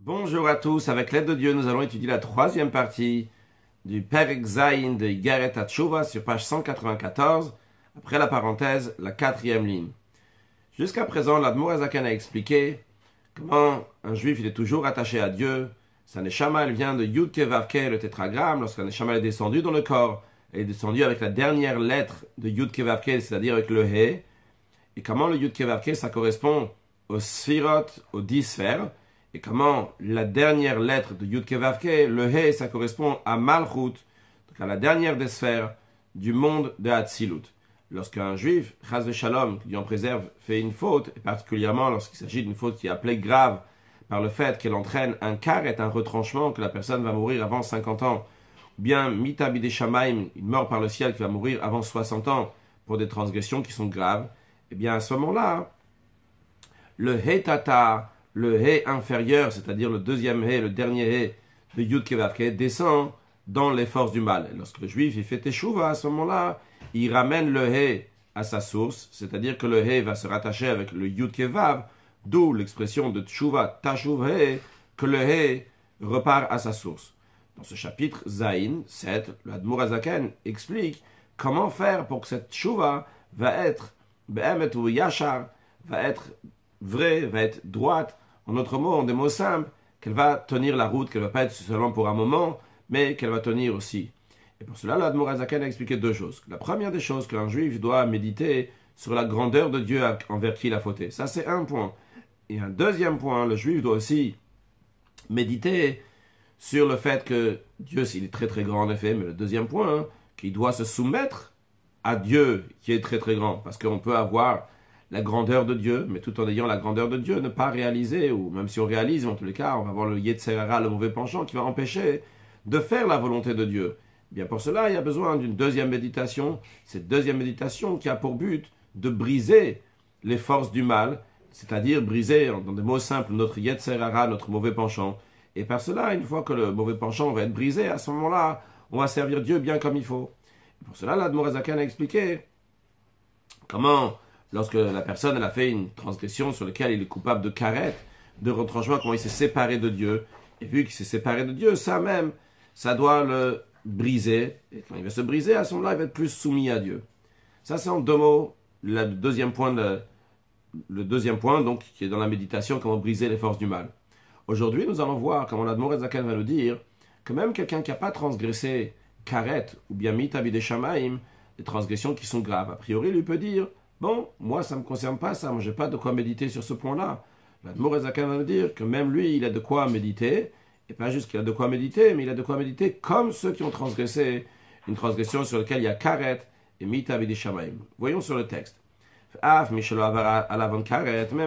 Bonjour à tous, avec l'aide de Dieu, nous allons étudier la troisième partie du Perek Zayin de Igeret HaTshuva sur page 194, après la parenthèse, la quatrième ligne. Jusqu'à présent, l'Admor Azaken a expliqué comment un juif il est toujours attaché à Dieu. Sa neshama elle vient de Yud Ke Vav Ke, le tétragramme. Lorsqu'un neshama est descendu dans le corps, elle est descendue avec la dernière lettre de Yud Ke Vav Ke, c'est-à-dire avec le He. Et comment le Yud Ke Vav Ke, ça correspond aux Sphirot, aux 10 sphères. Et comment la dernière lettre de Yud Ke Vav Ke, le He, ça correspond à Malchut, donc à la dernière des sphères du monde de Hatzilut. Lorsqu'un juif, Chas Veshalom, qui Dieu en préserve, fait une faute, et particulièrement lorsqu'il s'agit d'une faute qui est appelée grave par le fait qu'elle entraîne un karet, un retranchement, que la personne va mourir avant 50 ans, ou bien Mitabide Shamaim, une mort par le ciel qui va mourir avant 60 ans pour des transgressions qui sont graves, et bien à ce moment-là, le Hetata, le He inférieur, c'est-à-dire le deuxième He, le dernier He de Yud Ke Vav Ke, descend dans les forces du mal. Et lorsque le juif il fait Teshuva, à ce moment-là, il ramène le He à sa source, c'est-à-dire que le He va se rattacher avec le Yud Ke Vav, d'où l'expression de Teshuva, Tashuv He, que le He repart à sa source. Dans ce chapitre Zayin 7, l'Admor Azaken explique comment faire pour que cette Teshuva va être Be'emet ou Yashar, va être vraie, va être droite, en d'autres mots, en des mots simples, qu'elle va tenir la route, qu'elle ne va pas être seulement pour un moment, mais qu'elle va tenir aussi. Et pour cela, l'Admor Azaken a expliqué deux choses. La première des choses, qu'un juif doit méditer sur la grandeur de Dieu envers qui il a fauté. Ça, c'est un point. Et un deuxième point, le juif doit aussi méditer sur le fait que Dieu, s'il est très très grand en effet, mais le deuxième point, qu'il doit se soumettre à Dieu qui est très très grand. Parce qu'on peut avoir la grandeur de Dieu, mais tout en ayant la grandeur de Dieu, ne pas réaliser, ou même si on réalise, en tous les cas, on va avoir le Yetzer Hara, le mauvais penchant, qui va empêcher de faire la volonté de Dieu. Bien pour cela, il y a besoin d'une deuxième méditation, cette deuxième méditation qui a pour but de briser les forces du mal, c'est-à-dire briser, dans des mots simples, notre Yetzer Hara, notre mauvais penchant. Et par cela, une fois que le mauvais penchant va être brisé, à ce moment-là, on va servir Dieu bien comme il faut. Et pour cela, l'Admor Azaken a expliqué comment, lorsque la personne elle a fait une transgression sur laquelle il est coupable de karet, de retranchement, comment il s'est séparé de Dieu. Et vu qu'il s'est séparé de Dieu, ça même, ça doit le briser. Et quand il va se briser, à ce moment-là, il va être plus soumis à Dieu. Ça, c'est en deux mots le deuxième point, donc, qui est dans la méditation, comment briser les forces du mal. Aujourd'hui, nous allons voir comment l'Admor Azaken va nous dire que même quelqu'un qui n'a pas transgressé karet ou bien mitabide shamaim, des transgressions qui sont graves, a priori, lui peut dire: bon, moi, ça ne me concerne pas ça, moi, je n'ai pas de quoi méditer sur ce point-là. L'Admor Azaken va nous dire que même lui, il a de quoi méditer, et pas juste qu'il a de quoi méditer, mais il a de quoi méditer comme ceux qui ont transgressé une transgression sur laquelle il y a karet et mitabide shamaim. Voyons sur le texte. Même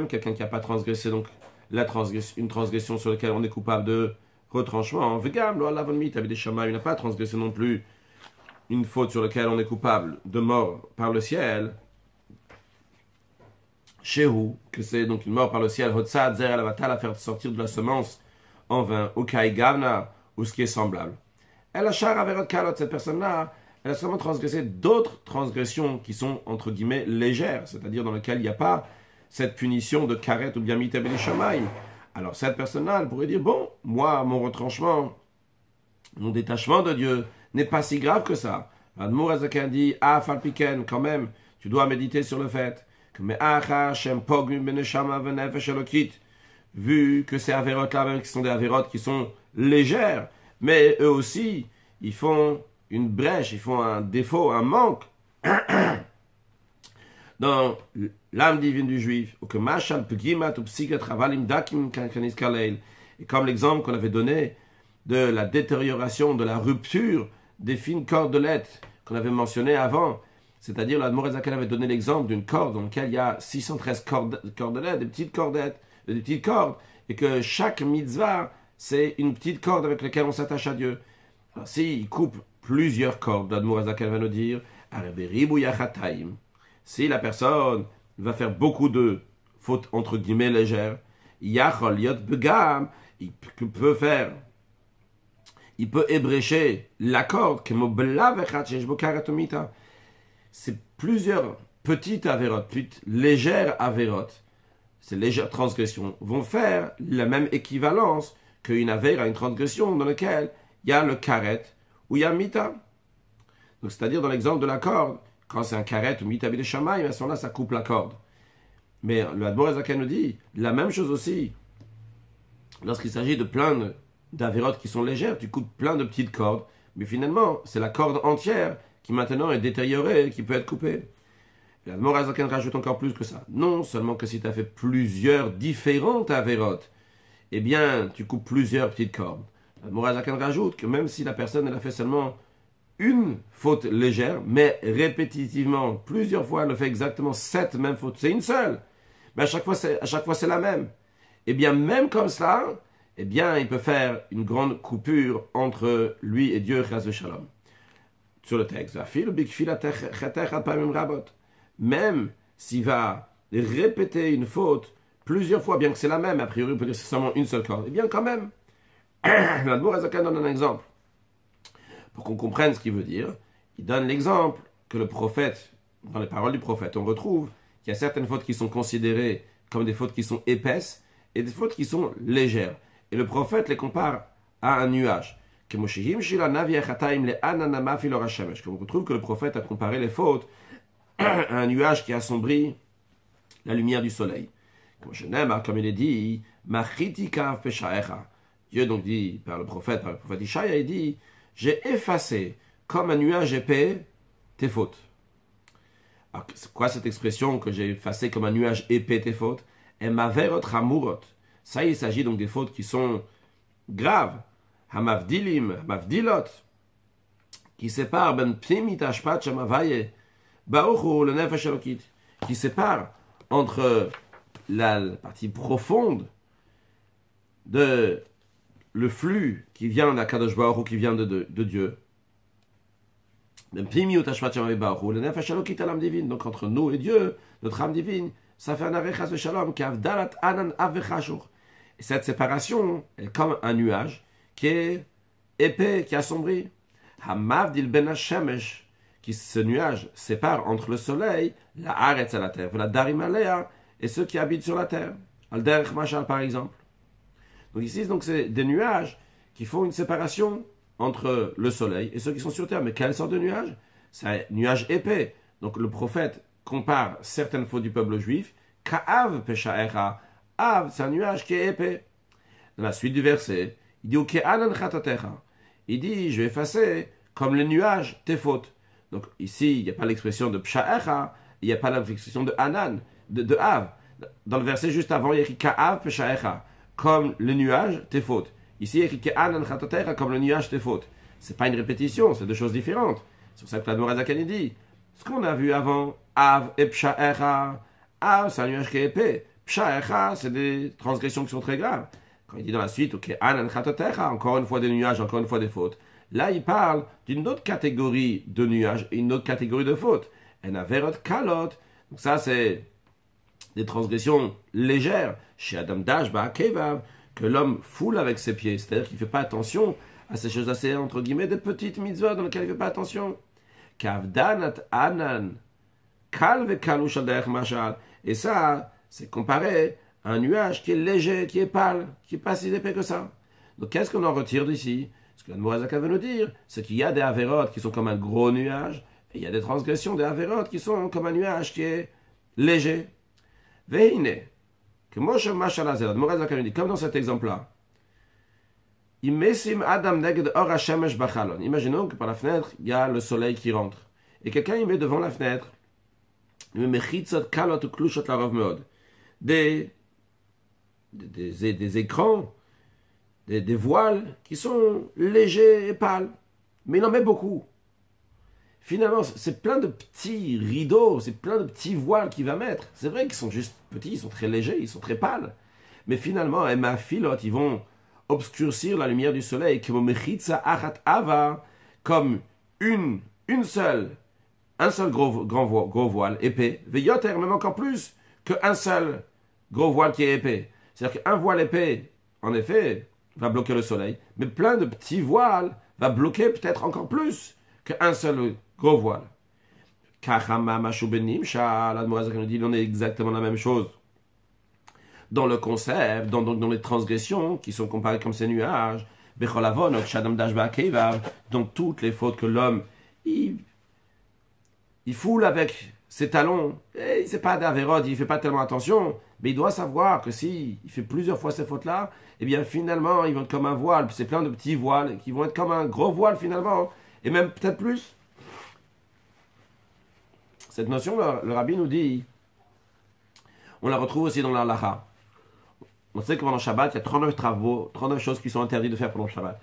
quelqu'un qui n'a pas transgressé donc une transgression sur laquelle on est coupable de retranchement, il n'a pas transgressé non plus une faute sur laquelle on est coupable de mort par le ciel, Shehu, que c'est donc une mort par le ciel, Hotzad Zer Alavatal, à faire sortir de la semence en vain, ou Kai Gavna, ou ce qui est semblable. Elle a char averot kalot, cette personne-là, elle a seulement transgressé d'autres transgressions qui sont, entre guillemets, légères, c'est-à-dire dans lesquelles il n'y a pas cette punition de karet ou bien mitabeli shamaim. Alors cette personne-là, elle pourrait dire: bon, moi, mon retranchement, mon détachement de Dieu n'est pas si grave que ça. Admor Azaken dit: ah, falpiken, quand même, tu dois méditer sur le fait que vu que ces avérotes-là, même qui sont des avérotes qui sont légères, mais eux aussi, ils font une brèche, ils font un défaut, un manque dans l'âme divine du juif. Et comme l'exemple qu'on avait donné de la détérioration, de la rupture des fines cordelettes qu'on avait mentionné avant, c'est-à-dire l'Admor Azaken avait donné l'exemple d'une corde dans laquelle il y a 613 cordelettes, des petites cordes, et que chaque mitzvah, c'est une petite corde avec laquelle on s'attache à Dieu. Alors s'il coupe plusieurs cordes, l'Admor Azaken va nous dire: si la personne va faire beaucoup de fautes entre guillemets légères, il peut ébrécher la corde, c'est plusieurs petites avérotes, petites légères avérotes, ces légères transgressions vont faire la même équivalence qu'une avera, une transgression dans laquelle il y a le karet ou il y a mita. Donc, c'est-à-dire dans l'exemple de la corde, quand c'est un karet ou mita bide shamaï, à ce moment-là, ça coupe la corde. Mais le Admor Azaken nous dit la même chose aussi. Lorsqu'il s'agit de plein d'avérotes qui sont légères, tu coupes plein de petites cordes, mais finalement, c'est la corde entière qui maintenant est détériorée, qui peut être coupée. L'Admor Azaken rajoute encore plus que ça. Non seulement que si tu as fait plusieurs différentes avérotes, eh bien, tu coupes plusieurs petites cordes. L'Admor Azaken rajoute que même si la personne elle a fait seulement une faute légère, mais répétitivement, plusieurs fois, elle fait exactement cette même faute. C'est une seule. Mais à chaque fois, c'est la même. Eh bien, même comme cela, eh bien, il peut faire une grande coupure entre lui et Dieu, Chas v'Shalom. Sur le texte, même s'il va répéter une faute plusieurs fois, bien que c'est la même, a priori, on peut dire que c'est seulement une seule corde, eh bien, quand même, l'Admor Azaken donne un exemple. Pour qu'on comprenne ce qu'il veut dire, il donne l'exemple que le prophète, dans les paroles du prophète, on retrouve qu'il y a certaines fautes qui sont considérées comme des fautes qui sont épaisses et des fautes qui sont légères. Et le prophète les compare à un nuage. Comme on retrouve que le prophète a comparé les fautes à un nuage qui assombrit la lumière du soleil. Comme il est dit, Dieu donc dit par le prophète Ishaïa, il dit, j'ai effacé comme un nuage épais tes fautes. Alors, c'est quoi cette expression que j'ai effacé comme un nuage épais tes fautes? Et maverot hamurot. Ça, il s'agit donc des fautes qui sont graves. Hamavdilim, hamavdilot, qui séparent ben pnimit ashpat shamavaye, baochu le nefesh elokit, qui séparent entre la partie profonde de le flux qui vient d'Akadosh Baruch Hu, qui vient de Dieu. Donc entre nous et Dieu, notre âme divine, ça fait un arechas de shalom, qui avdalat anan avechashur. Et cette séparation est comme un nuage qui est épais, qui assombrit. Hamavdil ben hashemesh, qui ce nuage sépare entre le soleil, la haaretz à la terre, la darim alea, et ceux qui habitent sur la terre. Al derech mashal par exemple. Donc ici, donc, c'est des nuages qui font une séparation entre le soleil et ceux qui sont sur terre. Mais quelle sorte de nuage? C'est un nuage épais. Donc le prophète compare certaines fautes du peuple juif. Ka'av peshaecha. Av, c'est un nuage qui est épais. Dans la suite du verset, il dit Uke'anan chatatecha. Il dit, je vais effacer comme le nuage tes fautes. Donc ici, il n'y a pas l'expression de pshaecha, il n'y a pas l'expression de anan, de av. Dans le verset juste avant, il y a écrit Ka'av peshaecha. Comme le nuage, tes fautes. Ici, il y a écrit Anan Chatotecha, comme le nuage, tes fautes. Ce n'est pas une répétition, c'est deux choses différentes. C'est pour ça que l'Admor Azaken dit ce qu'on a vu avant, Av et Psha'echa. Av, c'est un nuage qui est épais. Psha'echa, c'est des transgressions qui sont très graves. Quand il dit dans la suite, ok, Anan Chatotecha, encore une fois des nuages, encore une fois des fautes. Là, il parle d'une autre catégorie de nuages et une autre catégorie de fautes. En Averot Kalot. Donc ça, c'est des transgressions légères, chez Adam Dashba, Kevav, que l'homme foule avec ses pieds, c'est-à-dire qu'il ne fait pas attention à ces choses assez, entre guillemets, des petites mitzvot dans lesquelles il ne fait pas attention. Kavdanat Anan, Kalve Kalush Alderech Mashal. Et ça, c'est comparé à un nuage qui est léger, qui est pâle, qui n'est pas si épais que ça. Donc qu'est-ce qu'on en retire d'ici? Ce que l'Admor Azaken veut nous dire, c'est qu'il y a des avérotes qui sont comme un gros nuage, et il y a des transgressions des avérotes qui sont comme un nuage qui est léger. Veine, que Moshe Mashalazet, l'Admor Azaken dit, comme dans cet exemple-là, Adam Or Hashemesh Bachalon. Imaginons que par la fenêtre, il y a le soleil qui rentre. Et quelqu'un il met devant la fenêtre des écrans, des voiles qui sont légers et pâles. Mais il en met beaucoup. Finalement, c'est plein de petits rideaux, c'est plein de petits voiles qu'il va mettre. C'est vrai qu'ils sont juste petits, ils sont très légers, ils sont très pâles. Mais finalement, ma filote, ils vont obscurcir la lumière du soleil, comme un seul gros voile épais, veilloter, même encore plus qu'un seul gros voile qui est épais. C'est-à-dire qu'un voile épais, en effet, va bloquer le soleil, mais plein de petits voiles va bloquer peut-être encore plus qu'un seul gros voile. Kachama Mashubenim, l'Admor Azaken nous dit, on est exactement la même chose dans le concept, dans les transgressions qui sont comparées comme ces nuages, donc toutes les fautes que l'homme il foule avec ses talons, et il sait pas d'Averod, il fait pas tellement attention, mais il doit savoir que si il fait plusieurs fois ces fautes-là, eh bien finalement ils vont être comme un voile, c'est plein de petits voiles qui vont être comme un gros voile finalement, et même peut-être plus. Cette notion, le rabbi nous dit, on la retrouve aussi dans la halacha. On sait que pendant Shabbat, il y a 39 travaux, 39 choses qui sont interdites de faire pendant Shabbat.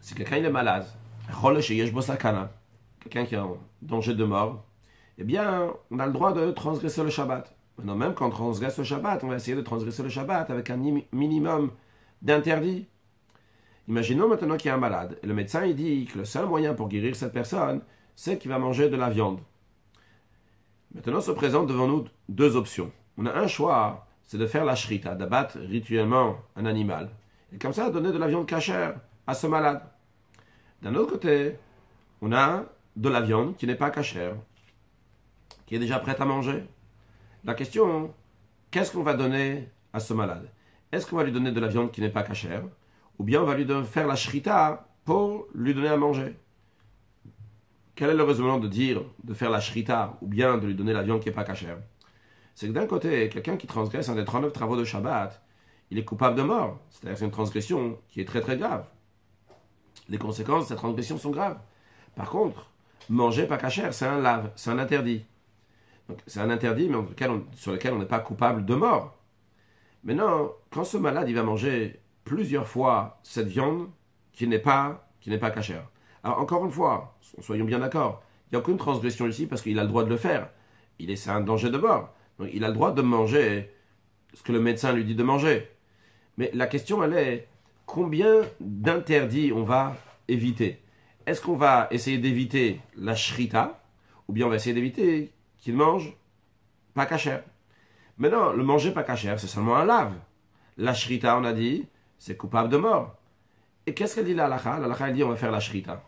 Si quelqu'un il est malade, quelqu'un qui est en danger de mort, eh bien, on a le droit de transgresser le Shabbat. Maintenant, même quand on transgresse le Shabbat, on va essayer de transgresser le Shabbat avec un minimum d'interdits. Imaginons maintenant qu'il y a un malade, et le médecin il dit que le seul moyen pour guérir cette personne, c'est qu'il va manger de la viande. Maintenant se présentent devant nous deux options. On a un choix, c'est de faire la shrita, d'abattre rituellement un animal, et comme ça donner de la viande cachère à ce malade. D'un autre côté, on a de la viande qui n'est pas cachère, qui est déjà prête à manger. La question, qu'est-ce qu'on va donner à ce malade? Est-ce qu'on va lui donner de la viande qui n'est pas cachère, ou bien on va lui faire la shrita pour lui donner à manger? Quel est le raisonnement de faire la shrita, ou bien de lui donner la viande qui n'est pas cachère? C'est que d'un côté, quelqu'un qui transgresse un des 39 travaux de Shabbat, il est coupable de mort. C'est-à-dire que c'est une transgression qui est très très grave. Les conséquences de cette transgression sont graves. Par contre, manger pas cachère, c'est un lave, c'est un interdit. Donc c'est un interdit, mais sur lequel on n'est pas coupable de mort. Maintenant, quand ce malade il va manger plusieurs fois cette viande qui n'est pas cachère. Alors encore une fois, soyons bien d'accord, il n'y a aucune transgression ici parce qu'il a le droit de le faire. C'est un danger de mort. Donc il a le droit de manger ce que le médecin lui dit de manger. Mais la question elle est, combien d'interdits on va éviter? Est-ce qu'on va essayer d'éviter la shrita, ou bien on va essayer d'éviter qu'il mange pas cachère? Maintenant, le manger pas cachère, c'est seulement un lave. La shrita, on a dit, c'est coupable de mort. Et qu'est-ce qu'elle dit la halakha? La halakha, elle dit on va faire la shrita.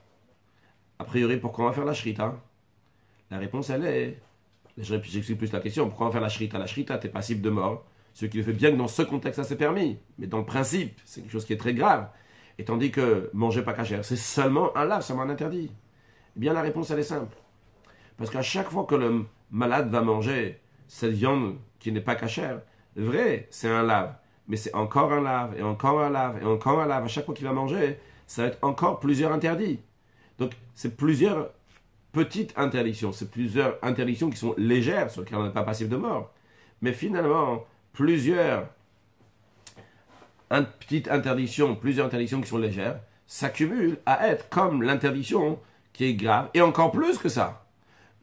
A priori, pourquoi on va faire la shrita? La réponse, elle est... J'explique plus la question. Pourquoi on va faire la shrita? La shrita, t'es passible de mort. Ce qui le fait bien que dans ce contexte, ça c'est permis. Mais dans le principe, c'est quelque chose qui est très grave. Et tandis que manger pas cachère, c'est seulement un lave, seulement un interdit. Eh bien, la réponse, elle est simple. Parce qu'à chaque fois que le malade va manger cette viande qui n'est pas cachère, vrai, c'est un lave. Mais c'est encore un lave, et encore un lave, et encore un lave. À chaque fois qu'il va manger, ça va être encore plusieurs interdits. Donc, c'est plusieurs petites interdictions. C'est plusieurs interdictions qui sont légères, sur lesquelles on n'est pas passif de mort. Mais finalement, plusieurs petites interdictions, plusieurs interdictions qui sont légères, s'accumulent à être comme l'interdiction qui est grave, et encore plus que ça.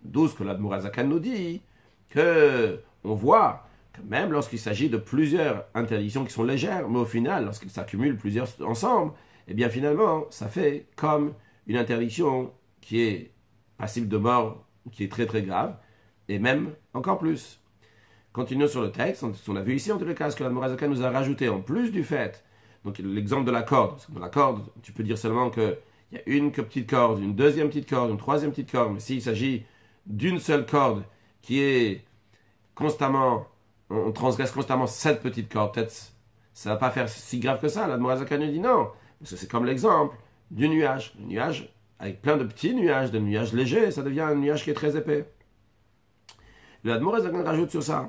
D'où ce que l'Admour HaZakan nous dit, que on voit que même lorsqu'il s'agit de plusieurs interdictions qui sont légères, mais au final, lorsqu'ils s'accumulent plusieurs ensemble, eh bien finalement, ça fait comme une interdiction qui est passible de mort, qui est très très grave, et même encore plus. Continuons sur le texte, on a vu ici en tous les cas ce que l'Admour HaZakan nous a rajouté, en plus du fait, donc l'exemple de la corde. Dans la corde, tu peux dire seulement qu'il y a une petite corde, une deuxième petite corde, une troisième petite corde, mais s'il s'agit d'une seule corde qui est constamment, on transgresse constamment cette petite corde, peut-être ça ne va pas faire si grave que ça. L'Admour HaZakan nous dit non, parce que c'est comme l'exemple du nuage. Le nuage, avec plein de petits nuages, de nuages légers, ça devient un nuage qui est très épais. L'Admour HaZakan rajoute sur ça.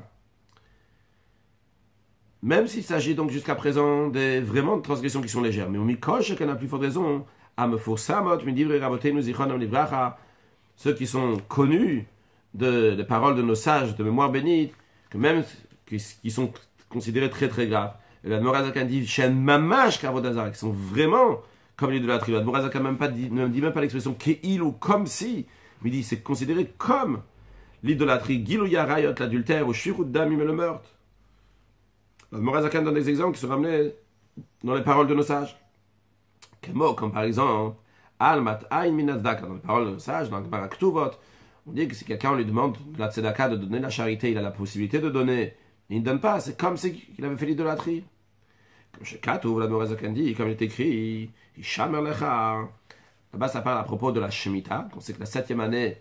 Même s'il s'agit donc jusqu'à présent vraiment de transgressions qui sont légères, mais au mikosh, qu'on a plus forte raison, ceux qui sont connus des paroles de nos sages, de mémoire bénite, que même qui sont considérés très très graves. Et l'Admour HaZakan dit Shen mamash kavodazar, qui sont vraiment comme l'idolâtrie. L'Admour HaZakan ne dit même pas l'expression ke'il ou comme si, mais il dit c'est considéré comme l'idolâtrie. Gilou yarayot, l'adultère, ou shirut damim, le meurtre. L'Admour HaZakan donne des exemples qui sont ramenés dans les paroles de nos sages. Comme par exemple, Almat Ain Minazdaka, dans les paroles de nos sages, dans le Gemara Ktuvot, on dit que si quelqu'un lui demande de la tzedaka, de donner la charité, il a la possibilité de donner, il ne donne pas, c'est comme s'il avait fait l'idolâtrie. Comme chez Katuv, l'Admour HaZakan dit, comme il est écrit, Ishamer Lecha. Là-bas, ça parle à propos de la Shemitah. On sait que la 7e année,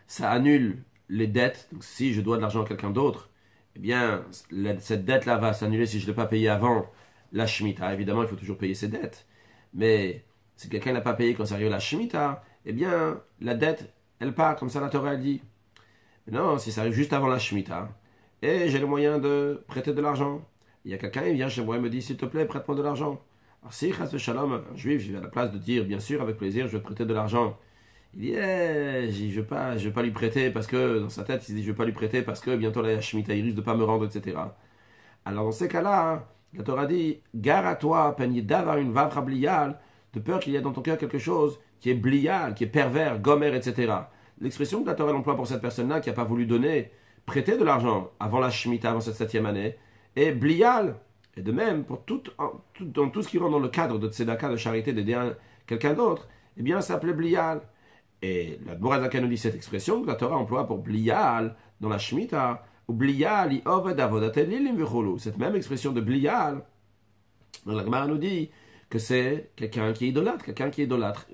ça annule les dettes. Donc si je dois de l'argent à quelqu'un d'autre, eh bien, cette dette-là va s'annuler si je ne l'ai pas payée avant la Shemitah. Évidemment, il faut toujours payer ses dettes. Mais si quelqu'un n'a pas payé quand ça arrive à la Shemitah, eh bien, la dette, elle part, comme ça la Torah elle dit. Mais non, si ça arrive juste avant la Shemitah, et j'ai le moyen de prêter de l'argent. Il y a quelqu'un, il vient chez moi et me dit, s'il te plaît, prête-moi de l'argent. Alors si, chas shalom, un juif, il à la place de dire, bien sûr, avec plaisir, je vais te prêter de l'argent. Il dit, je vais pas lui prêter parce que, dans sa tête, il se dit, je vais pas lui prêter parce que bientôt la Shemitah, il risque de pas me rendre, etc. Alors dans ces cas-là, la Torah dit, gare à toi, peigné d'avoir une vavra blial, de peur qu'il y ait dans ton cœur quelque chose qui est blial, qui est pervers, gomer, etc. L'expression que la Torah emploie pour cette personne-là qui n'a pas voulu donner, prêter de l'argent avant la Shemitah, avant cette 7e année, est blial. Et de même, pour dans tout ce qui rentre dans le cadre de tzedaka, de charité, d'aider quelqu'un d'autre, eh bien, ça s'appelait blial. Et la Dmorazaka nous dit cette expression que la Torah emploie pour blial dans la Shemitah, ou blial, i oved avodat elilim v'cholu. Cette même expression de blial, la Gemara nous dit que c'est quelqu'un qui est idolâtre,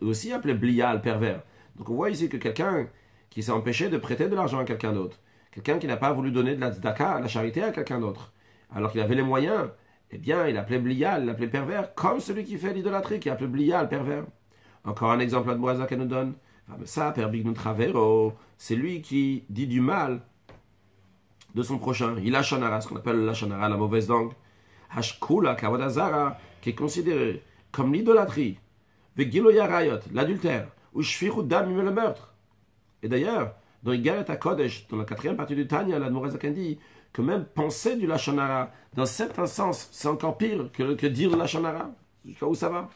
et aussi appelé blial, pervers. Donc on voit ici que quelqu'un qui s'est empêché de prêter de l'argent à quelqu'un d'autre, quelqu'un qui n'a pas voulu donner de la tzedaka, la charité à quelqu'un d'autre, alors qu'il avait les moyens, eh bien il appelait blial, il appelait pervers, comme celui qui fait l'idolâtrie, qui appelait blial, pervers. Encore un exemple à Dmorazaka qu'elle nous donne. Ça, Père Bignut Travero, c'est lui qui dit du mal de son prochain. Il a Lachonara, ce qu'on appelle le Lachonara, la mauvaise langue. Hashkula, Kawadazara, qui est considéré comme l'idolâtrie. Vegiloya Rayot, l'adultère. Ou Shfiru Dam, le meurtre. Et d'ailleurs, dans Igaret HaKodesh, dans la 4e partie du Tanya, la Dmorazaka dit que même penser du Lachonara, dans certains sens, c'est encore pire que dire le Lachonara. Jusqu'à où ça va?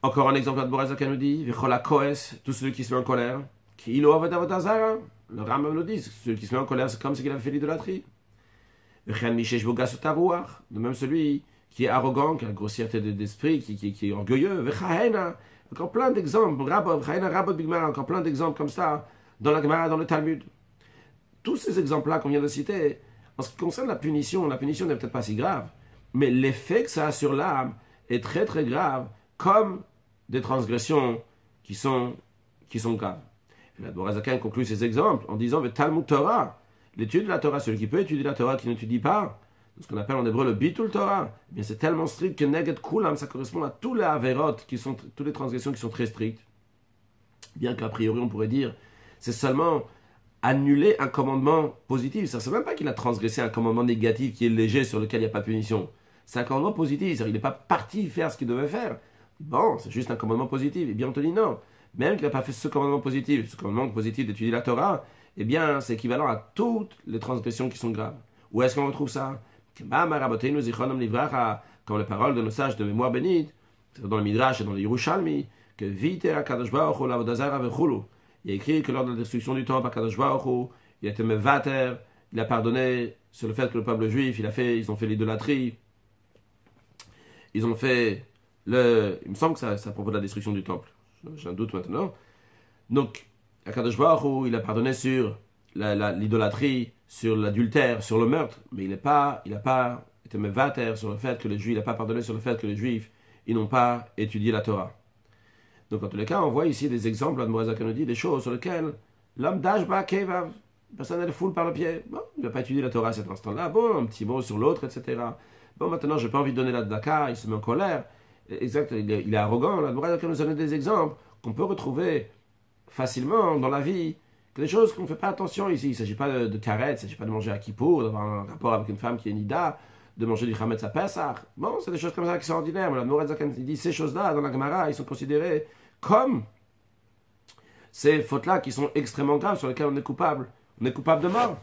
Encore un exemple, la Dmorazaka nous dit, Vichola Koes, tout celui qui se met en colère, qui ilo avodazara, le Rambam nous dit, celui qui se met en colère, c'est comme s'il avait fait l'idolâtrie. De même celui qui est arrogant, qui a une grossièreté d'esprit, qui est orgueilleux. Encore plein d'exemples, encore plein d'exemples comme ça, dans la Gemara, dans le Talmud. Tous ces exemples-là qu'on vient de citer, en ce qui concerne la punition n'est peut-être pas si grave, mais l'effet que ça a sur l'âme est très très grave, comme des transgressions qui sont graves. Et la Dmorazaka conclut ces exemples en disant Talmud Torah, l'étude de la Torah, celui qui peut étudier la Torah qui n'étudie pas, ce qu'on appelle en hébreu le bitul Torah, eh bien c'est tellement strict que neged kulam, ça correspond à tous les averot, toutes les transgressions qui sont très strictes. Bien qu'a priori on pourrait dire, c'est seulement annuler un commandement positif. Ça ne veut même pas qu'il a transgressé un commandement négatif qui est léger sur lequel il n'y a pas de punition. C'est un commandement positif, c'est-à-dire il n'est pas parti faire ce qu'il devait faire. Bon, c'est juste un commandement positif. Et bien on te dit non. Même qu'il n'a pas fait ce commandement positif d'étudier la Torah, eh bien c'est équivalent à toutes les transgressions qui sont graves. Où est-ce qu'on retrouve ça? Comme les paroles de nos sages de mémoire bénite, dans le Midrash et dans le Yerushalmi, que il a écrit que lors de la destruction du temple, il a été mevater, il a pardonné sur le fait que le peuple juif, ils ont fait l'idolâtrie, ils ont fait il me semble que c'est à propos de la destruction du temple. J'ai un doute maintenant. Donc, Akadosh Baruch Hu, il a pardonné sur l'idolâtrie, sur l'adultère, sur le meurtre, mais il n'a pas été mevater sur le fait que les Juifs, il n'a pas pardonné sur le fait que les Juifs, ils n'ont pas étudié la Torah. Donc, en tous les cas, on voit ici des exemples, la Dmorazaka nous dit, des choses sur lesquelles l'homme d'Ashba Kevav, personne ne le foule par le pied. Bon, il n'a pas étudié la Torah à cet instant-là. Bon, un petit mot sur l'autre, etc. Bon, maintenant, je n'ai pas envie de donner la tzedaka, il se met en colère. Exact, il est arrogant. La Dmorazaka nous donne des exemples qu'on peut retrouver facilement dans la vie, que des choses qu'on ne fait pas attention ici. Il ne s'agit pas de karet, il ne s'agit pas de manger à Kippour, d'avoir un rapport avec une femme qui est nida, de manger du chametz à Pesach. Bon, c'est des choses comme ça qui sont ordinaires. Mais la Dmorazaka dit ces choses-là, dans la Gemara, ils sont considérés comme ces fautes-là qui sont extrêmement graves, sur lesquelles on est coupable. On est coupable de mort.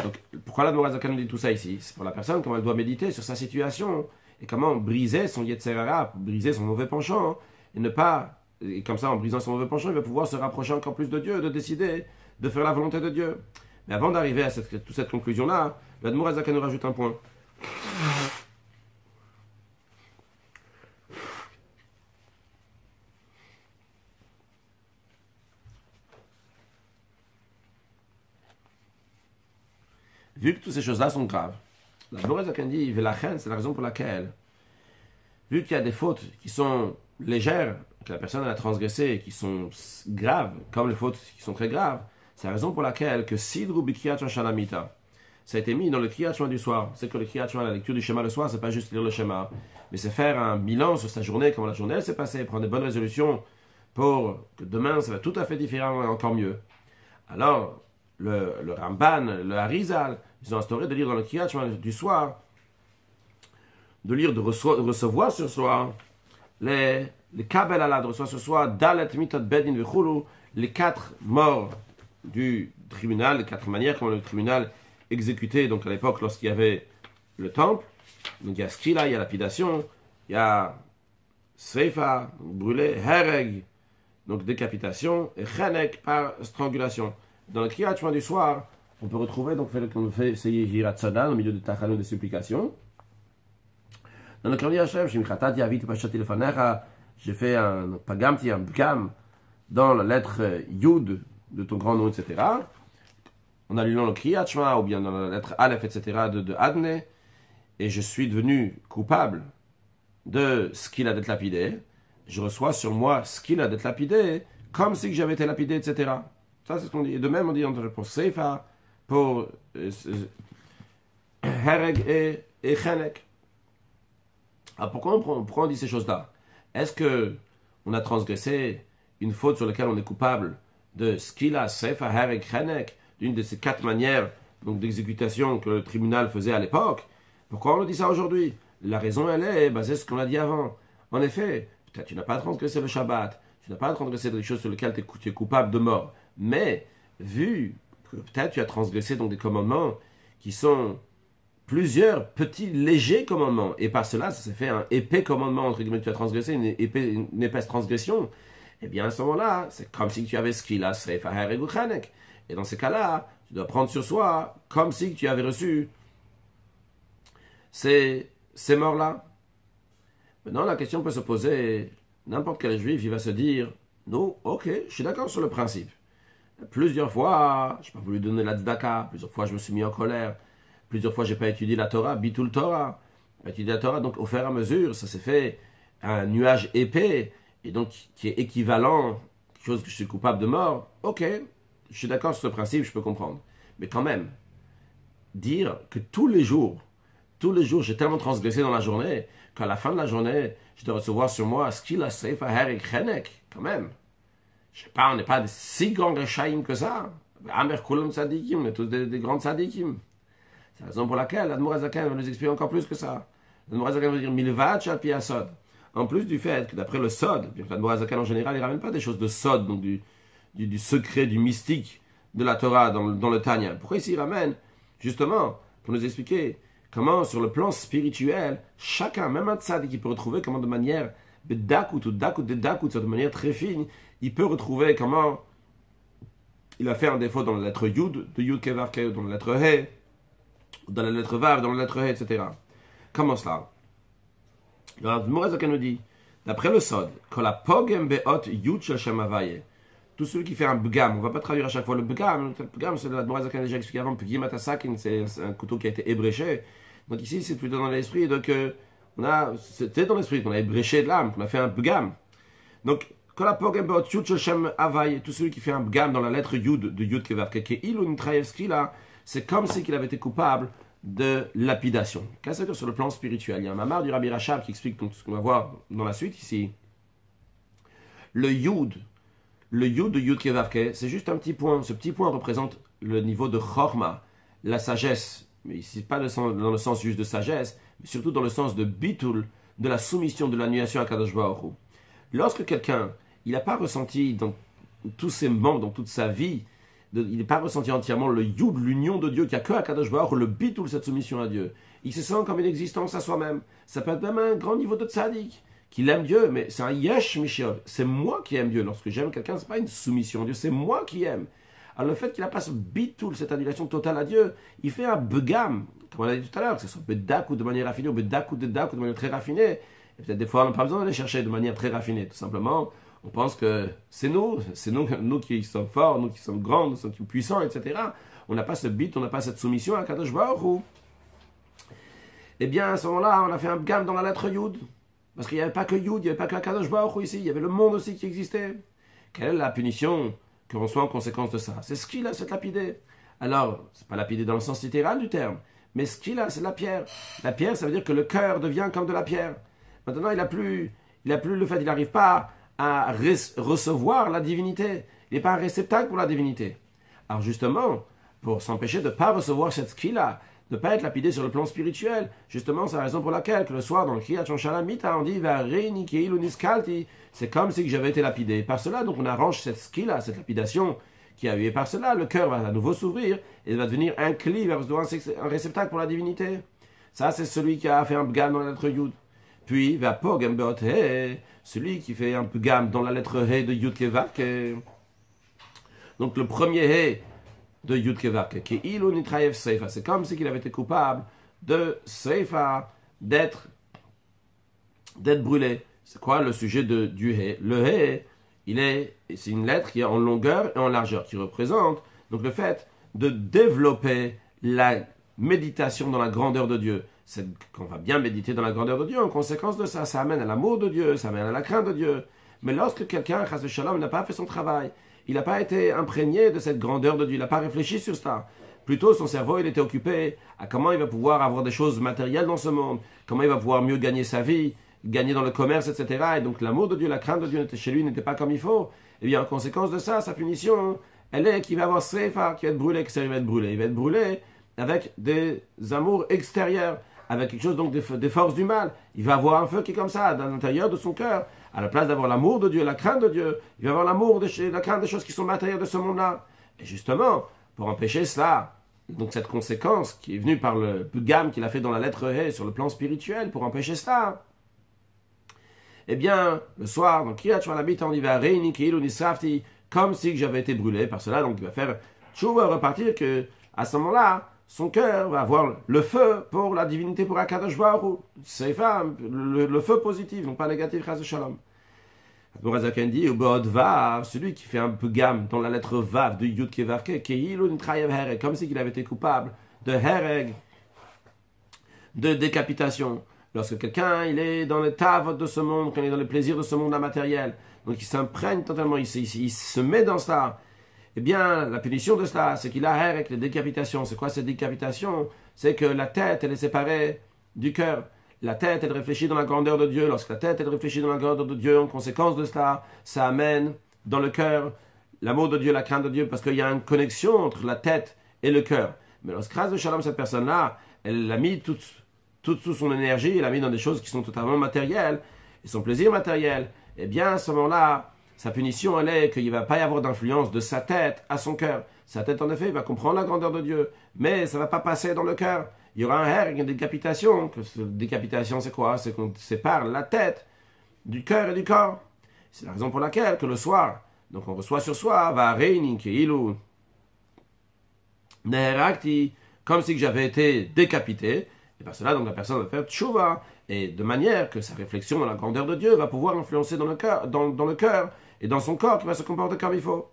Donc, pourquoi la Dmorazaka nous dit tout ça ici? C'est pour la personne, comment elle doit méditer sur sa situation. Et comment briser son yetzer hara, briser son mauvais penchant, et ne pas, et comme ça en brisant son mauvais penchant, il va pouvoir se rapprocher encore plus de Dieu, de décider de faire la volonté de Dieu. Mais avant d'arriver à toute cette conclusion-là, la Dmorazaka nous rajoute un point. Vu que toutes ces choses-là sont graves, la Dmorazaka dit, c'est la raison pour laquelle, vu qu'il y a des fautes qui sont légères, que la personne a transgressé, qui sont graves, comme les fautes qui sont très graves, c'est la raison pour laquelle que Sidru Bikiyat Shalamita, ça a été mis dans le Kriyat Shema du soir. C'est que le Kriyat Shema, la lecture du Shema le soir, c'est pas juste lire le Shema, mais c'est faire un bilan sur sa journée, comment la journée s'est passée, prendre des bonnes résolutions pour que demain, ça va tout à fait différent et encore mieux. Alors, le Ramban, le Harizal, ils ont instauré de lire dans le Kriyat Shema du soir, de lire, de recevoir ce soir, les Kabel Allah, de recevoir ce soir, Dalet Mitot Bedin Vechulu, les 4 morts du tribunal, les 4 manières comment le tribunal exécutait, donc à l'époque, lorsqu'il y avait le temple. Donc il y a Skila, il y a lapidation, il y a Seifa, brûlé, Hereg, donc décapitation, et Chenek par strangulation. Dans le Kriyat Shema du soir, on peut retrouver, donc on fait essayer Hirat Sodan au milieu de Tachanun des supplications. Dans le Kriyat Hashem, Shimchatati Avit Pachat Lefanecha, j'ai fait un Pagamti, un Bkam, dans la lettre Yud de ton grand nom, etc. On a lu dans le Kriyat Shema, ou bien dans la lettre Aleph, etc. de Adne, et je suis devenu coupable de ce qu'il a d'être lapidé. Je reçois sur moi ce qu'il a d'être lapidé, comme si j'avais été lapidé, etc. Ça, c'est ce qu'on dit. Et de même, on dit pour Seifa, pour Hereg et Chenek. Alors pourquoi on dit ces choses-là? Est-ce que on a transgressé une faute sur laquelle on est coupable de Skila, Seifa, Hereg, Chenek, d'une de ces 4 manières donc d'exécutation que le tribunal faisait à l'époque? Pourquoi on dit ça aujourd'hui? La raison, elle est basée sur ce qu'on a dit avant. En effet, peut-être tu n'as pas transgressé le Shabbat, tu n'as pas transgressé des choses sur lesquelles tu es coupable de mort, mais vu que peut-être tu as transgressé donc des commandements qui sont plusieurs petits légers commandements, et par cela, ça s'est fait un épais commandement, entre guillemets, tu as transgressé une épaisse transgression, eh bien à ce moment-là, c'est comme si tu avais ce qu'il a, Seifa, Hereg ou Chenek. Et dans ces cas-là, tu dois prendre sur soi comme si tu avais reçu ces morts-là. Maintenant, la question peut se poser, n'importe quel juif, il va se dire, non, ok, je suis d'accord sur le principe. Plusieurs fois, je n'ai pas voulu donner la tzedaka, plusieurs fois je me suis mis en colère, plusieurs fois je n'ai pas étudié la Torah, bitul Torah, étudié la Torah, donc au fur et à mesure, ça s'est fait un nuage épais, et donc qui est équivalent, quelque chose que je suis coupable de mort, ok, je suis d'accord sur ce principe, je peux comprendre. Mais quand même, dire que tous les jours, j'ai tellement transgressé dans la journée, qu'à la fin de la journée, je dois recevoir sur moi ce qu'il a Seifa, Hereg, Chenek, quand même. Je sais pas, on n'est pas des si grands Rechaïm que ça. Amer Kulam Tzadikim, on est tous des grands Tzadikim. C'est la raison pour laquelle l'Admor HaZaken va nous expliquer encore plus que ça. L'Admor HaZaken veut dire Milvad Shal Pi HaSod. En plus du fait que d'après le Sod, l'Admor HaZaken en général, il ne ramène pas des choses de Sod, donc du secret, du mystique de la Torah dans le Tanya. Pourquoi ici il ramène? Justement, pour nous expliquer comment, sur le plan spirituel, chacun, même un tzaddik, qui peut retrouver comment de manière bedakut ou dakut de dakut, de manière très fine, il peut retrouver comment il a fait un défaut dans la lettre Yud, de Yud Kevav Ke, dans la lettre He, dans la lettre Vav, dans la lettre He, etc. Comment cela? Alors, le Morazakan nous dit, d'après le Sod, quand la pogem beot Yud shel Shem Havaye, tout celui qui fait un bgam, on ne va pas traduire à chaque fois le bgam, c'est la Morazakan a déjà expliqué avant, pgim atasakin, c'est un couteau qui a été ébréché. Donc ici, c'est plutôt dans l'esprit, donc c'était dans l'esprit qu'on a ébréché de l'âme, qu'on a fait un bgam. Donc, quand la pogem beot Yud shel Shem Havaye, tout celui qui fait un bgam dans la lettre Yud de Yud Kevav Ke, ilun traevski là, c'est comme si qu'il avait été coupable de lapidation. Qu'est-ce que ça veut dire sur le plan spirituel? Il y a un mamar du Rabbi Rachab qui explique donc, ce qu'on va voir dans la suite ici. Le Yud de Yud Kevavke, c'est juste un petit point. Ce petit point représente le niveau de Chorma, la sagesse. Mais ici, pas dans le sens juste de sagesse, mais surtout dans le sens de Bitul, de la soumission, de l'annulation à Kadosh Baruch Hu. Lorsque quelqu'un, il n'a pas ressenti dans tous ses membres, dans toute sa vie, il n'est pas ressenti entièrement le Yud, l'union de Dieu, qu'il n'y a que à Kadosh Baruch Hu, le Bitul, cette soumission à Dieu. Il se sent comme une existence à soi-même. Ça peut être même un grand niveau de tzaddik, qu'il aime Dieu, mais c'est un yesh mishiov. C'est moi qui aime Dieu. Lorsque j'aime quelqu'un, ce n'est pas une soumission à Dieu, c'est moi qui aime. Alors le fait qu'il n'a pas ce Bitul, cette annulation totale à Dieu, il fait un begam, comme on a dit tout à l'heure, que ce soit bedakou de manière raffinée ou bedakou de manière très raffinée. Et peut-être des fois, on n'a pas besoin d'aller chercher de manière très raffinée. Tout simplement, on pense que c'est nous qui sommes forts, nous qui sommes grands, nous qui sommes puissants, etc. On n'a pas ce bit, on n'a pas cette soumission à Kadosh Baruch Hu. Eh bien, à ce moment-là, on a fait un gamme dans la lettre Yud. Parce qu'il n'y avait pas que Yud, il n'y avait pas que Kadosh Baruch Hu ici, il y avait le monde aussi qui existait. Quelle est la punition que l'on soit en conséquence de ça? C'est ce qu'il a, cette lapidé. Alors, c'est pas lapidé dans le sens littéral du terme, mais ce qu'il a, c'est la pierre. La pierre, ça veut dire que le cœur devient comme de la pierre. Maintenant, il n'a plus le fait, il n'arrive pas à recevoir la divinité. Il n'est pas un réceptacle pour la divinité. Alors justement, pour s'empêcher de ne pas recevoir cette skill-là, de ne pas être lapidé sur le plan spirituel, justement, c'est la raison pour laquelle que le soir, dans le Kriyat Shalamita, on dit c'est comme si j'avais été lapidé. Par cela, donc on arrange cette skill-là, cette lapidation qui a eu. Et par cela, le cœur va à nouveau s'ouvrir et va devenir un cli vers un réceptacle pour la divinité. Ça, c'est celui qui a fait un bgam dans la lettre Yud. Puis, va pogem beot he, celui qui fait un bgam dans la lettre he de Yud Kevak. Donc le premier he de Yud Kevak, qui est Ilu Nitrayev Seifa, c'est comme si il avait été coupable de Seifa, d'être brûlé. C'est quoi le sujet du he? Le he, c'est une lettre qui est en longueur et en largeur, qui représente donc le fait de développer la méditation dans la grandeur de Dieu. C'est qu'on va bien méditer dans la grandeur de Dieu. En conséquence de ça, ça amène à l'amour de Dieu, ça amène à la crainte de Dieu. Mais lorsque quelqu'un, chas v'shalom, n'a pas fait son travail, il n'a pas été imprégné de cette grandeur de Dieu, il n'a pas réfléchi sur ça. Plutôt, son cerveau, il était occupé à comment il va pouvoir avoir des choses matérielles dans ce monde, comment il va pouvoir mieux gagner sa vie, gagner dans le commerce, etc. Et donc l'amour de Dieu, la crainte de Dieu chez lui n'était pas comme il faut. Et bien, en conséquence de ça, sa punition, elle est qu'il va avoir Seifa, qui va être brûlé, qu'il va être brûlé. Il va être brûlé avec des amours extérieurs, avec quelque chose donc des forces du mal. Il va avoir un feu qui est comme ça, dans l'intérieur de son cœur. À la place d'avoir l'amour de Dieu, la crainte de Dieu, il va avoir l'amour, la crainte des choses qui sont matérielles de ce monde-là. Et justement, pour empêcher cela, donc cette conséquence qui est venue par le gamme qu'il a fait dans la lettre He sur le plan spirituel, pour empêcher cela, eh bien, le soir, donc Kriyat Shalamita, on y va Reini Keilu Nisrafti, comme si j'avais été brûlé par cela. Donc il va faire Tchouva, repartir que à ce moment-là, son cœur va avoir le feu pour la divinité, pour Akadosh Baruch Hu. C'est le feu positif, non pas négatif, Chas Shalom. Borazaken dit, Vav, celui qui fait un peu gamme dans la lettre Vav de Yud Kevavke, Keilu Nitrayev Hereg, comme s'il avait été coupable de Hereg, de décapitation. Lorsque quelqu'un il est dans les taves de ce monde, quand il est dans les plaisirs de ce monde matériel, donc il s'imprègne totalement, il se met dans cela, eh bien, la punition de cela, c'est qu'il a avec les décapitations. C'est quoi cette décapitation? C'est que la tête, elle est séparée du cœur. La tête, elle réfléchit dans la grandeur de Dieu. Lorsque la tête, elle réfléchit dans la grandeur de Dieu, en conséquence de cela, ça amène dans le cœur l'amour de Dieu, la crainte de Dieu, parce qu'il y a une connexion entre la tête et le cœur. Mais lorsque Chas v'Shalom, cette personne-là, elle a mis toute son énergie, elle a mis dans des choses qui sont totalement matérielles, et son plaisir matériel, eh bien, à ce moment-là, sa punition, elle est qu'il ne va pas y avoir d'influence de sa tête à son cœur. Sa tête, en effet, il va comprendre la grandeur de Dieu, mais ça ne va pas passer dans le cœur. Il y aura un herg, une décapitation. Décapitation, c'est quoi? C'est qu'on sépare la tête du cœur et du corps. C'est la raison pour laquelle que le soir, donc on reçoit sur soi, va reini keilu neherakti, comme si j'avais été décapité. Et par cela, donc la personne va faire tchouva, et de manière que sa réflexion dans la grandeur de Dieu va pouvoir influencer dans le cœur, dans le cœur et dans son corps qui va se comporter comme il faut.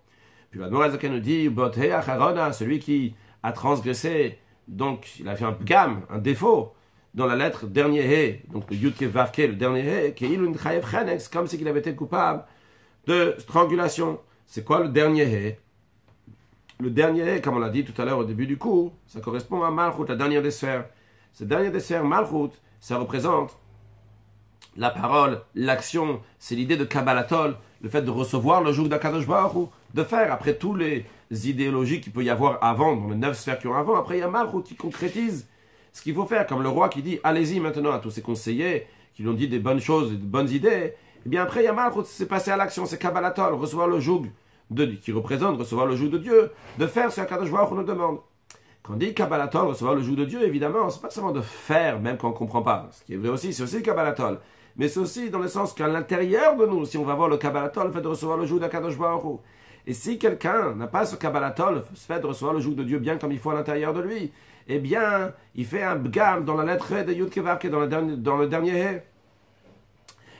Puis la Nourazaken nous dit, Bothe Acharona, celui qui a transgressé, donc il a fait un pgam, un défaut, dans la lettre dernier He, donc le Yud Kevavke, le dernier He, qui est comme si il avait été coupable de strangulation. C'est quoi le dernier He? Le dernier He, comme on l'a dit tout à l'heure au début du cours, ça correspond à Malchut, la dernière des sphères. Cette dernière des sphères, Malchut, ça représente la parole, l'action, c'est l'idée de Kabbalatol, le fait de recevoir le joug d'Akadosh Baruch Hu, de faire, après tous les idéologies qu'il peut y avoir avant, dans les 9 sphères qui ont avant, après il y a Malchut qui concrétise ce qu'il faut faire, comme le roi qui dit, allez-y maintenant à tous ses conseillers, qui lui ont dit des bonnes choses, des bonnes idées, et bien après il y a Malchut, c'est passé à l'action, c'est Kabbalatol, recevoir le joug, qui représente recevoir le joug de Dieu, de faire ce qu'Akadosh Baruch Hu nous demande. Quand on dit Kabbalatol, recevoir le joug de Dieu, évidemment, c'est pas seulement de faire, même quand on ne comprend pas. Ce qui est vrai aussi, c'est aussi le Kabbalatol. Mais c'est aussi dans le sens qu'à l'intérieur de nous, si on va voir le Kabbalatol, le fait de recevoir le joug d'Akadosh Baruch Hu. Et si quelqu'un n'a pas ce Kabbalatol, le fait de recevoir le joug de Dieu bien comme il faut à l'intérieur de lui, eh bien, il fait un bgam dans la lettre He de Yud Kevavke, dans le dernier He.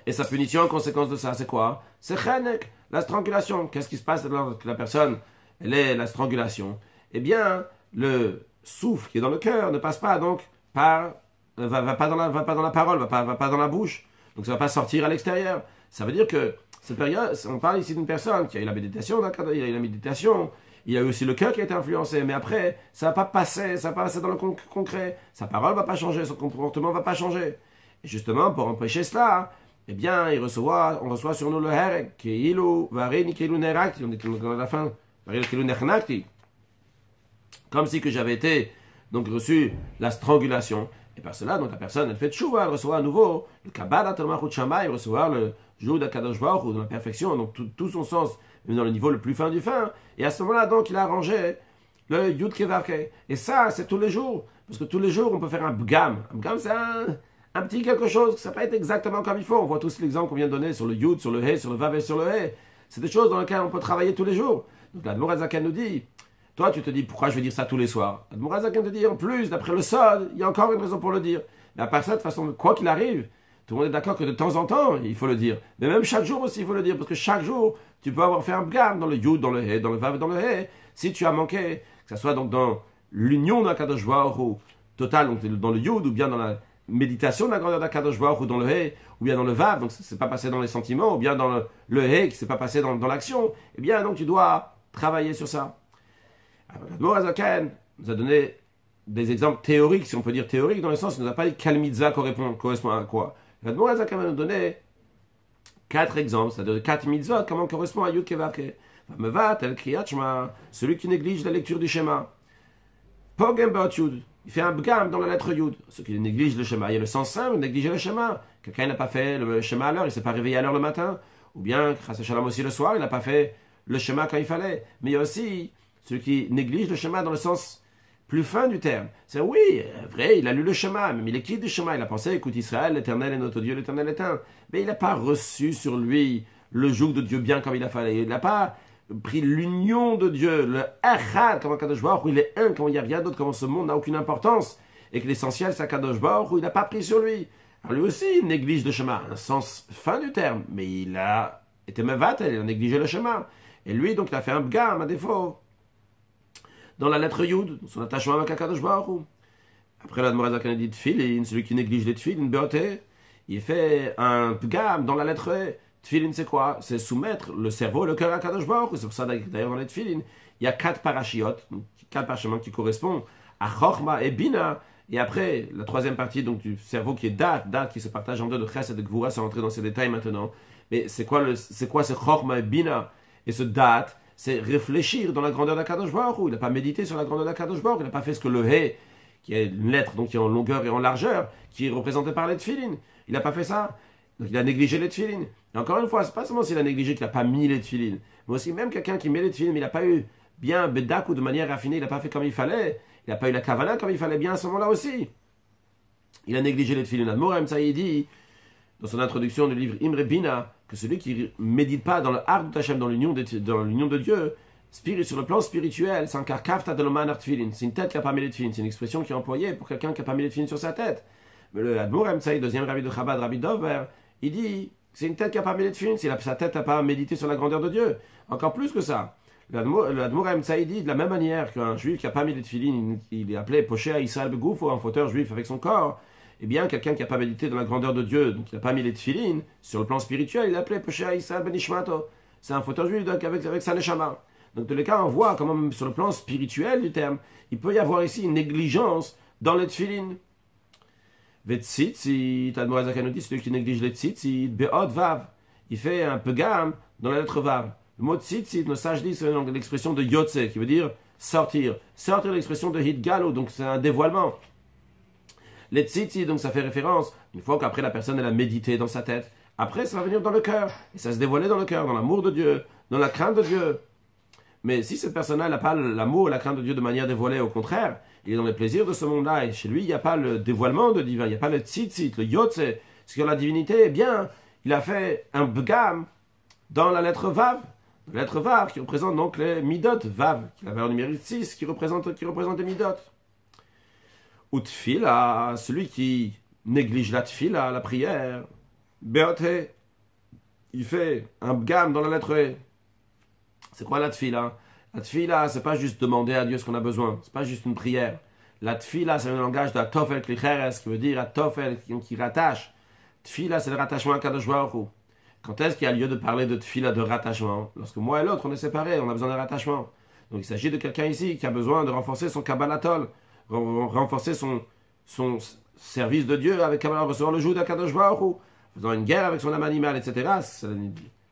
Et sa punition en conséquence de ça, c'est quoi? C'est Chenek, la strangulation. Qu'est-ce qui se passe lorsque la personne, elle est la strangulation? Eh bien, le souffle qui est dans le cœur ne passe pas donc va pas dans la parole, va pas dans la bouche, donc ça va pas sortir à l'extérieur. Ça veut dire que cette période, on parle ici d'une personne qui a eu la méditation, il a eu la méditation, il y a eu aussi le cœur qui a été influencé, mais après, ça va pas passer, ça va pas passer dans le concret. Sa parole va pas changer, son comportement va pas changer. Et justement, pour empêcher cela, eh bien, on reçoit sur nous le herek, qui est ilu, varini, kilu nerakti, on dit à la fin, varini, kilu nechnakti. Comme si que j'avais été, donc, reçu la strangulation. Et par cela, donc, la personne, elle fait tchouva, elle reçoit à nouveau le kabbalah, talmachut shamaï, recevoir le jour d'Akadosh Baruch Hu, dans la perfection, donc tout son sens, dans le niveau le plus fin du fin. Et à ce moment-là, donc, il a arrangé le Yud Kevavke. Et ça, c'est tous les jours. Parce que tous les jours, on peut faire un bgam. Un bgam, c'est un petit quelque chose, ça peut être exactement comme il faut. On voit tous l'exemple qu'on vient de donner sur le Yud, sur le He, sur le Vav et sur le He. C'est des choses dans lesquelles on peut travailler tous les jours. Donc l'Admor HaZaken nous dit, toi tu te dis, pourquoi je vais dire ça tous les soirs? L'Admor HaZaken te dit, en plus, d'après le Sod, il y a encore une raison pour le dire. Mais à part ça, de toute façon, quoi qu'il arrive, tout le monde est d'accord que de temps en temps, il faut le dire. Mais même chaque jour aussi, il faut le dire. Parce que chaque jour, tu peux avoir fait un bgam dans le Yud, dans le He, dans le Vav et dans le He. Si tu as manqué, que ce soit donc dans l'union d'Akadosh Baruch Hu, total, donc dans le Yud, ou bien dans la méditation de la grandeur d'Akadosh Baruch Hu, dans le He, ou bien dans le Vav, donc ça ne s'est pas passé dans les sentiments, ou bien dans le He, qui ne s'est pas passé dans l'action, eh bien, donc tu dois travailler sur ça. Alors, l'Admor HaZaken nous a donné des exemples théoriques, si on peut dire théoriques, dans le sens où il ne nous a pas dit quelle mitzvah correspond à quoi. L'Admor HaZaken va nous donner 4 exemples, c'est-à-dire 4 mitzvot, comment correspond à Yud Kevavke. Celui qui néglige la lecture du schéma. Pogem Beot Yud. Il fait un bgam dans la lettre Yud. Ceux qui négligent le schéma. Il y a le sens simple, négliger le schéma. Quelqu'un n'a pas fait le schéma à l'heure, il ne s'est pas réveillé à l'heure le matin. Ou bien, grâce à Shalom aussi le soir, il n'a pas fait le schéma quand il fallait. Mais il y a aussi ceux qui négligent le schéma dans le sens plus fin du terme. C'est oui, vrai, il a lu le schéma, mais il est quitte du schéma. Il a pensé, écoute Israël, l'éternel est notre Dieu, l'éternel est un. Mais il n'a pas reçu sur lui le joug de Dieu bien comme il a fallu. Il n'a pas pris l'union de Dieu, le Echad, comme Kadosh Baruch Hu, il est un, quand il n'y a rien d'autre, comme ce monde n'a aucune importance, et que l'essentiel c'est Kadosh Baruch Hu, il n'a pas pris sur lui. Alors lui aussi, il néglige le schéma, un sens fin du terme, mais il a été mevatel, il a négligé le schéma. Et lui, donc, il a fait un bgam à défaut. Dans la lettre Yud, son attachement avec Kadosh Baruch Hu. Après, l'Admor HaZaken dit Tfilin, celui qui néglige les Tfilin, Beoté, il fait un bgam dans la lettre E. Tfilin, c'est quoi? C'est soumettre le cerveau et le cœur à Kadosh Baruch Hu. C'est pour ça, d'ailleurs, dans les Tfilin, il y a 4 parachiotes, 4 parchemins qui correspondent à Chochma et Bina. Et après, la troisième partie donc, du cerveau qui est date qui se partage en deux de Chesed et de Gvura, sans rentrer dans ces détails maintenant. Mais c'est quoi ce Chochma et Bina? Et ce date, c'est réfléchir dans la grandeur d'Akadosh Baruch Hu. Il n'a pas médité sur la grandeur d'Akadosh Baruch Hu. Il n'a pas fait ce que le He, qui est une lettre donc qui est en longueur et en largeur, qui est représenté par les Tfilin. Il n'a pas fait ça. Donc il a négligé les Tfilin. Et encore une fois, c'est pas seulement s'il a négligé qu'il n'a pas mis les Tfilin, mais aussi même quelqu'un qui met les Tfilin, mais il n'a pas eu bien bedak ou de manière raffinée, il n'a pas fait comme il fallait, il n'a pas eu la kavana comme il fallait bien à ce moment-là aussi. Il a négligé les Tfilin. L'Admor HaZaken dit, dans son introduction du livre Imre Bina, que celui qui ne médite pas dans le Ard Hashem, dans l'union de Dieu, sur le plan spirituel, c'est un karkafta de l'oman artfilin. C'est une tête qui n'a pas mis les tfilin. C'est une expression qui est employée pour quelqu'un qui n'a pas mis les tfilin sur sa tête. Mais le Admor HaZaken, deuxième rabbi de Chabad, Rabbi Dover, il dit c'est une tête qui n'a pas mis les tfilin. Si sa tête n'a pas médité sur la grandeur de Dieu. Encore plus que ça. Le Admor HaZaken dit de la même manière qu'un juif qui n'a pas mis les tfilin, il est appelé Poché à Israël Begouf, ou un fauteur juif avec son corps. Eh bien, quelqu'un qui n'a pas médité dans la grandeur de Dieu, donc qui n'a pas mis les tfilin, sur le plan spirituel, il est appelé Poché à Israël Benishmato. C'est un fauteur juif avec sa neshama. Donc, dans les cas, on voit comment, même sur le plan spirituel du terme, il peut y avoir ici une négligence dans les tfilin. Vetzitzit, Admor HaZaken nous dit, celui qui néglige les tzitzit, be'od vav, il fait un pegam dans la lettre vav. Le mot tzitzit, nos sages disent, c'est l'expression de yotze, qui veut dire sortir. Sortir l'expression de hitgalo, donc c'est un dévoilement. Les tzitzit, donc ça fait référence, une fois qu'après la personne elle a médité dans sa tête, après ça va venir dans le cœur, et ça se dévoiler dans le cœur, dans l'amour de Dieu, dans la crainte de Dieu. Mais si cette personne-là n'a pas l'amour et la crainte de Dieu de manière dévoilée, au contraire, il est dans les plaisirs de ce monde-là, et chez lui, il n'y a pas le dévoilement de divin, il n'y a pas le tzitzit, le yotze, sur la divinité, eh bien, il a fait un bgam dans la lettre Vav, qui représente donc les midot, Vav, qui est la valeur numérique 6, qui représente les midot. Ou tfila, celui qui néglige la tfila, la prière, beoté, il fait un bgam dans la lettre E. C'est quoi la tfila? La tfila, c'est pas juste demander à Dieu ce qu'on a besoin, c'est pas juste une prière. La tfila, c'est un langage de atofel klicheres, qui veut dire atofel, qui rattache. Tfila, c'est le rattachement à Kadosh Baruch Hu. Quand est-ce qu'il y a lieu de parler de tfila, de rattachement? Lorsque moi et l'autre, on est séparés, on a besoin d'un rattachement. Donc il s'agit de quelqu'un ici qui a besoin de renforcer son Kabbalatol, renforcer son service de Dieu avec Kabbalah, recevoir le joug d'Akadosh Baruch Hu, faisant une guerre avec son âme animale, etc. C'est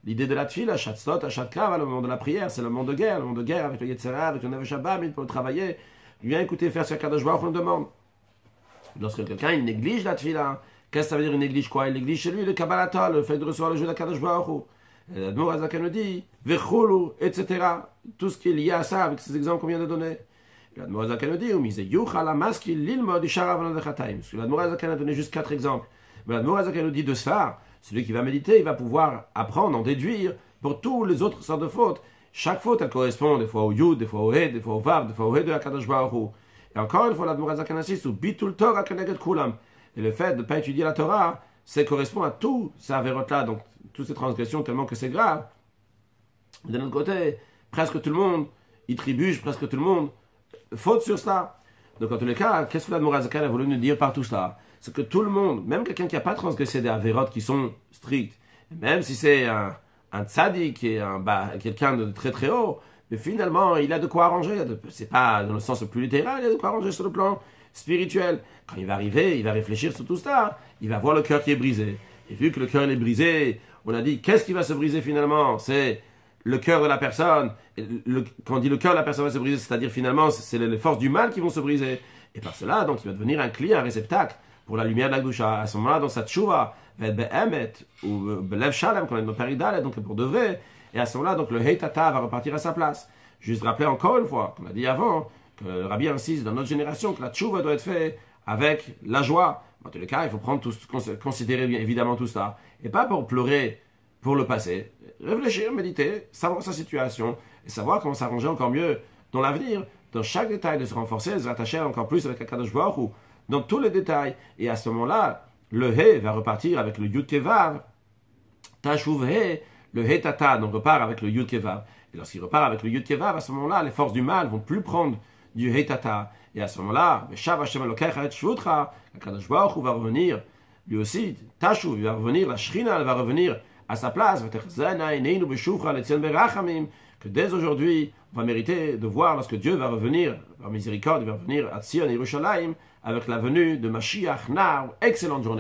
l'idée de la tfila, Shatzot, Shatkava, le moment de la prière, c'est le moment de guerre avec le Yetzera, avec le Nefesh Abamid pour le travailler. Il vient écouter, faire ce qu'Akadosh Baruch Hu nous demande. Lorsque quelqu'un il néglige la tfila, qu'est-ce que ça veut dire il néglige quoi? Il néglige chez lui le Kabbalatol, le fait de recevoir le joug d'Akadosh Baruch Hu. L'Admor Azaken nous dit, Vechulu, etc. Tout ce qui est lié à ça, avec ces exemples qu'on vient de donner. L'Admor Azaken nous dit, l'Admor Azaken a donné juste 4 exemples. Mais l'Admor Azaken nous dit de ça, celui qui va méditer, il va pouvoir apprendre, en déduire pour tous les autres sortes de fautes. Chaque faute, elle correspond des fois au Yud, des fois au He, des fois au Vav, des fois au He de Akadosh Baruch Hu. Et encore une fois, l'Admor Azaken insiste, Bitul Torah Keneged Kulam. Et le fait de ne pas étudier la Torah, ça correspond à tout ça avérote-là, donc toutes ces transgressions tellement que c'est grave. De l'autre côté, presque tout le monde, il trébuche, presque tout le monde faute sur cela. Donc en tous les cas, qu'est-ce que l'Admor Azaken a voulu nous dire par tout cela? C'est que tout le monde, même quelqu'un qui n'a pas transgressé des avérotes qui sont strictes, même si c'est un tzaddik et quelqu'un de très très haut, mais finalement il a de quoi arranger. C'est pas dans le sens le plus littéral, il a de quoi arranger sur le plan spirituel. Quand il va arriver, il va réfléchir sur tout ça, il va voir le cœur qui est brisé. Et vu que le cœur est brisé, on a dit, qu'est-ce qui va se briser finalement? C'est le cœur de la personne. Quand on dit le cœur de la personne va se briser, c'est-à-dire finalement, c'est les forces du mal qui vont se briser. Et par cela, donc, il va devenir un client, un réceptacle pour la lumière de la Gdusha. À ce moment-là, dans sa tchouva, ou Belev Shalem, qu'on est dans Peridal, donc pour de vrai. Et à ce moment-là, donc, le Heitata va repartir à sa place. Juste rappeler encore une fois, qu'on a dit avant, que le Rabbi insiste dans notre génération que la tchouva doit être faite avec la joie. En tous les cas, il faut considérer bien évidemment tout ça. Et pas pour pleurer pour le passé. Réfléchir, méditer, savoir sa situation et savoir comment s'arranger encore mieux dans l'avenir, dans chaque détail, de se renforcer, de se rattacher encore plus avec Akadosh Baruch Hu, dans tous les détails. Et à ce moment-là, le He va repartir avec le Yud Kevav. Tashuv He, le He Tata, donc repart avec le Yud Kevav. Et lorsqu'il repart avec le Yud Kevav, à ce moment-là, les forces du mal vont plus prendre du He Tata. Et à ce moment-là, Akadosh Baruch Hu va revenir, lui aussi, Tashuv, il va revenir, la Shrina, elle va revenir à sa place, que dès aujourd'hui, on va mériter de voir lorsque Dieu va revenir, par miséricorde, il va revenir à Tzion et Yerushalayim, avec la venue de Mashiach Nar. Excellente journée.